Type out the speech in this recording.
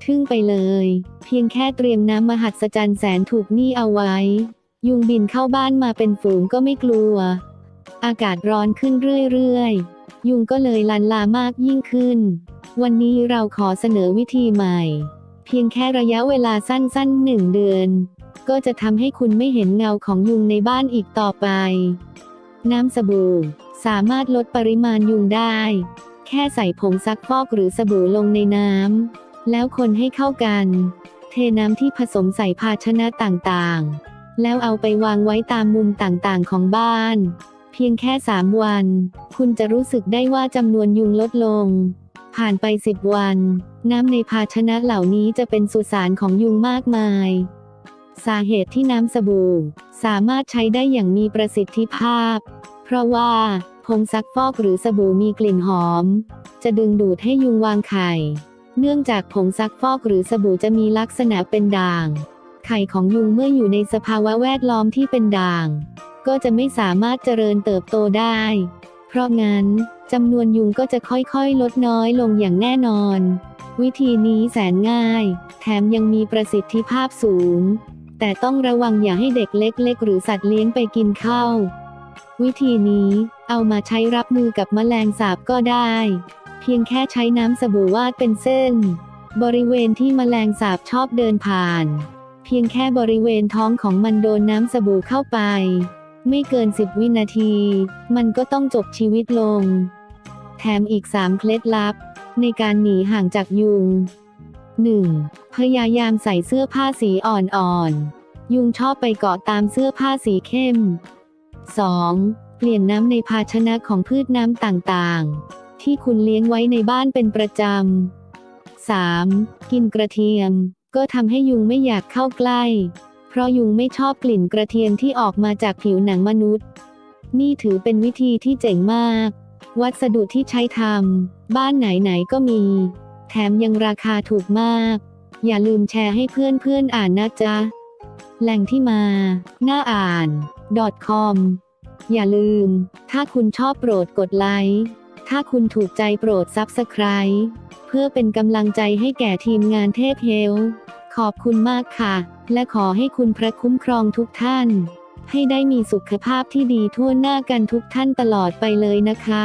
ทึ่งไปเลยเพียงแค่เตรียมน้ำมหัศจรรย์แสนถูกนี่เอาไว้ยุงบินเข้าบ้านมาเป็นฝูงก็ไม่กลัวอากาศร้อนขึ้นเรื่อยๆยุงก็เลยลันลามากยิ่งขึ้นวันนี้เราขอเสนอวิธีใหม่เพียงแค่ระยะเวลาสั้นๆ1 เดือนก็จะทำให้คุณไม่เห็นเงาของยุงในบ้านอีกต่อไปน้ำสบู่สามารถลดปริมาณยุงได้แค่ใส่ผงซักฟอกหรือสบู่ลงในน้ำแล้วคนให้เข้ากันเทน้ำที่ผสมใส่ภาชนะต่างๆแล้วเอาไปวางไว้ตามมุมต่างๆของบ้านเพียงแค่3 วันคุณจะรู้สึกได้ว่าจำนวนยุงลดลงผ่านไป10 วันน้ำในภาชนะเหล่านี้จะเป็นสุสานของยุงมากมายสาเหตุที่น้ำสบู่สามารถใช้ได้อย่างมีประสิทธิภาพเพราะว่าผงซักฟอกหรือสบู่มีกลิ่นหอมจะดึงดูดให้ยุงวางไข่เนื่องจากผงซักฟอกหรือสบู่จะมีลักษณะเป็นด่างไข่ของยุงเมื่ออยู่ในสภาวะแวดล้อมที่เป็นด่างก็จะไม่สามารถเจริญเติบโตได้เพราะงั้นจำนวนยุงก็จะค่อยๆลดน้อยลงอย่างแน่นอนวิธีนี้แสนง่ายแถมยังมีประสิทธิภาพสูงแต่ต้องระวังอย่าให้เด็กเล็กๆหรือสัตว์เลี้ยงไปกินเข้าวิธีนี้เอามาใช้รับมือกับแมลงสาบก็ได้เพียงแค่ใช้น้ำสบู่วาดเป็นเส้นบริเวณที่แมลงสาบชอบเดินผ่านเพียงแค่บริเวณท้องของมันโดนน้ำสบู่เข้าไปไม่เกิน10 วินาทีมันก็ต้องจบชีวิตลงแถมอีก3 เคล็ดลับในการหนีห่างจากยุง 1. พยายามใส่เสื้อผ้าสีอ่อนๆยุงชอบไปเกาะตามเสื้อผ้าสีเข้ม 2. เปลี่ยนน้ำในภาชนะของพืชน้ำต่างๆที่คุณเลี้ยงไว้ในบ้านเป็นประจำ 3. กินกระเทียมก็ทำให้ยุงไม่อยากเข้าใกล้เพราะยุงไม่ชอบกลิ่นกระเทียมที่ออกมาจากผิวหนังมนุษย์นี่ถือเป็นวิธีที่เจ๋งมากวัสดุที่ใช้ทำบ้านไหนๆก็มีแถมยังราคาถูกมากอย่าลืมแชร์ให้เพื่อนๆอ่านนะจ๊ะแหล่งที่มาหน้าอ่าน .com อย่าลืมถ้าคุณชอบโปรดกดไลค์ถ้าคุณถูกใจโปรด Subscribe เพื่อเป็นกำลังใจให้แก่ทีมงานเทพเฮลท์ขอบคุณมากค่ะและขอให้คุณพระคุ้มครองทุกท่านให้ได้มีสุขภาพที่ดีทั่วหน้ากันทุกท่านตลอดไปเลยนะคะ